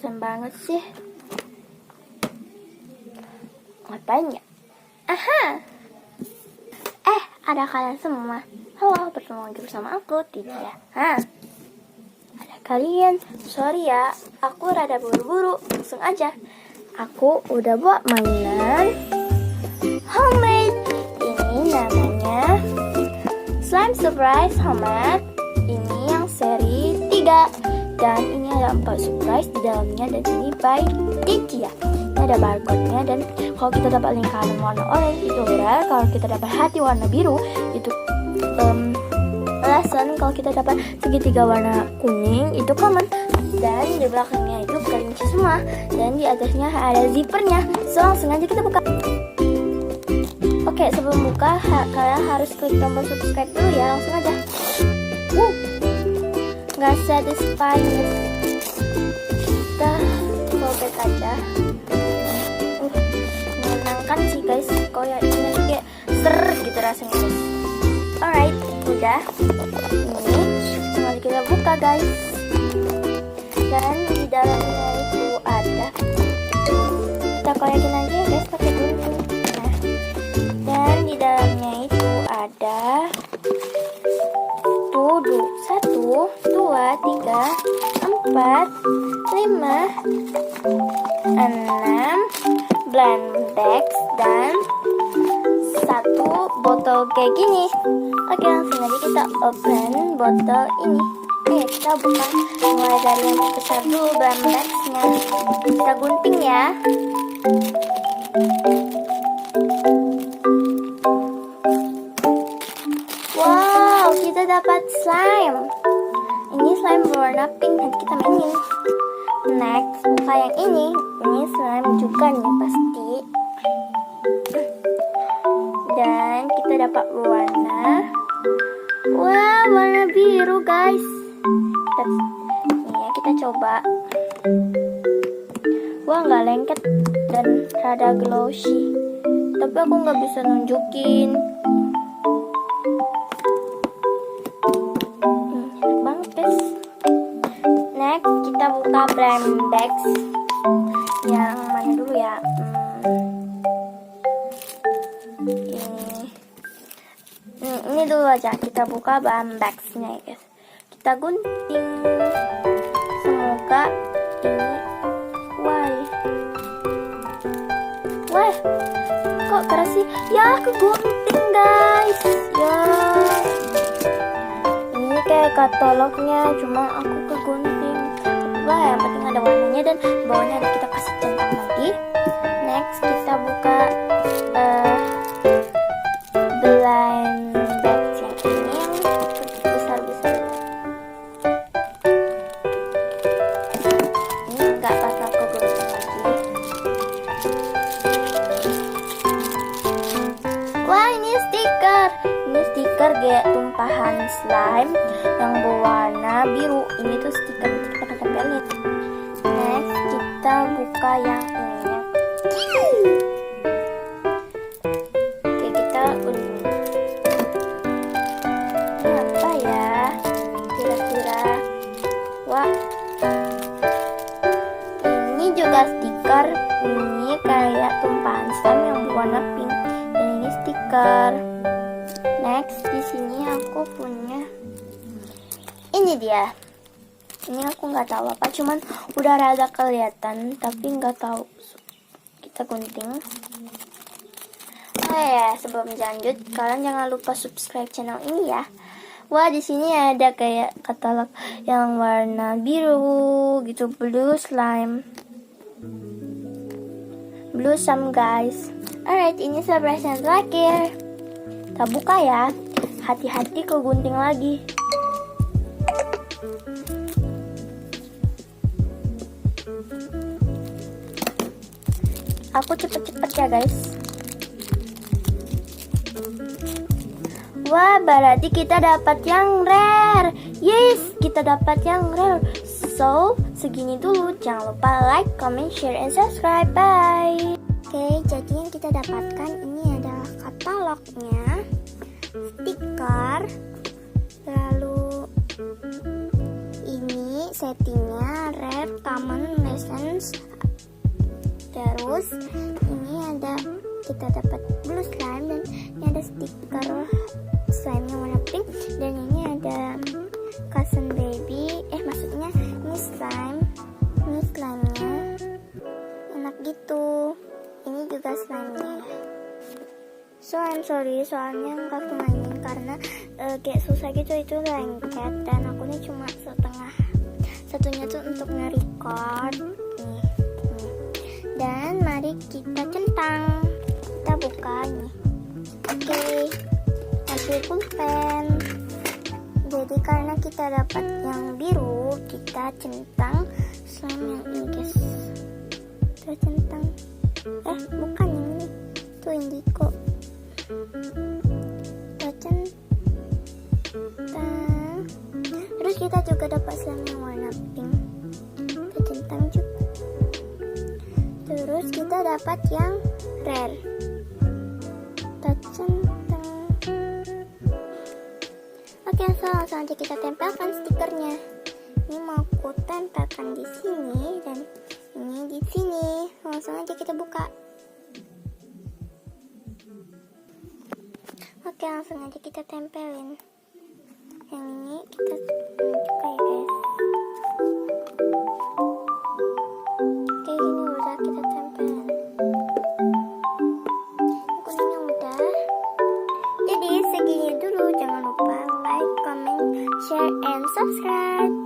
bosan banget sih. Ngapain ya? Aha! Ada kalian semua. Halo, bertemu lagi bersama aku, Tidak ya? Ada kalian. Sorry ya, aku rada buru-buru. Langsung aja. Aku udah buat mainan homemade. Ini namanya Slime Surprise Homemade. Ini yang seri 3. Dan ini ada 4 surprise di dalamnya. Dan ini by Dikia. Ada barcode-nya, dan kalau kita dapat lingkaran warna orange itu rare, kalau kita dapat hati warna biru itu lesson, kalau kita dapat segitiga warna kuning itu common, dan di belakangnya itu kelinci semua, dan di atasnya ada zippernya. So langsung aja kita buka. Oke, sebelum buka kalian harus klik tombol subscribe dulu ya. Langsung aja. Nggak satisfying, kita robek aja. Menyenangkan sih guys, kayak ini kayak gitu rasanya guys. Alright, udah. Ini tinggal kita buka guys. Dan di dalamnya itu ada, kita koyakin aja ya guys pakai gunting. Nah, dan di dalamnya itu ada 1, 2, 3, 4, 5, 6 blend bags dan 1 botol kayak gini. Oke, langsung aja kita open botol ini. Kita buka mulai dari yang terbesar dulu, blend bagsnya. Kita gunting ya. Wow, kita dapat slime. Ini slime berwarna pink dan kita mainin. Next, buka yang ini slime juga nih pasti. Dan kita dapat warna, wah, warna biru guys. Ini ya, kita coba. Wah, nggak lengket dan rada glossy, tapi aku nggak bisa nunjukin. Enak banget guys. Next, kita buka blend bags. Yang mana dulu ya? Ini dulu aja. Kita buka blend bagsnya ya guys. Kita gunting. Semoga ini, wah, kok keras sih? Ya, aku gunting guys. Ya, ini kayak katalognya, cuma aku kegunting. Wah, yang penting ada warnanya, dan di bawahnya ada kita kasih centang lagi. Next, kita buka blend bags yang ini, yang besar-besar. Ini nggak pas aku gunting lagi. Wah, ini stiker. Ini stiker kayak tumpahan slime yang berwarna biru. Ini tuh stiker, kita akan tempelin. Next, kita buka yang ini. Oke, kita gunting. Ini apa ya? Kira-kira. Wah, ini juga stiker. Ini kayak tumpahan slime yang berwarna pink. Dan ini stiker. Next, di sini aku punya ini dia. Ini aku nggak tahu apa, cuman udah rada kelihatan, tapi nggak tahu. Kita gunting. Oh ya, sebelum lanjut, kalian jangan lupa subscribe channel ini ya. Wah, di sini ada kayak katalog yang warna biru gitu, blue slime. Blossom guys. Alright, ini surprise yang terakhir. Kita buka ya. Hati-hati ke gunting lagi. Aku cepet-cepet ya guys. Wah, berarti kita dapat yang rare. Yes, kita dapat yang rare. So, segini dulu. Jangan lupa like, comment, share, and subscribe. Bye. Oke, jadi yang kita dapatkan ini adalah katalognya, stiker, lalu ini settingnya rare, common, essence. Terus ini ada, kita dapat blue slime, dan ini ada stiker slime yang warna pink, dan ini ada cousin baby, maksudnya ini slime-nya enak gitu. Ini juga slime-nya. So I'm sorry, soalnya nggak aku mainin karena kayak susah gitu, itu lengket, dan aku nih cuma satunya tuh untuk nge-record nih. Dan mari kita centang, kita buka nih. Oke, ambil pulpen. Jadi karena kita dapat yang biru, kita centang slime yang ini guys. Kita centang, bukan yang ini, tuh indigo. Kita centang. Terus kita juga dapat slime yang warna pink, kita centang juga. Terus kita dapat yang rare, kita centang. Oke, langsung aja kita tempelkan stikernya. Ini mau aku tempelkan di sini dan ini di sini. Langsung aja kita buka. Oke, langsung aja kita tempelin. Yang ini kita buka ya guys. Oke, ini udah kita tempelin. Kuningnya udah. Jadi segini dulu. Jangan lupa like, comment, share, and subscribe.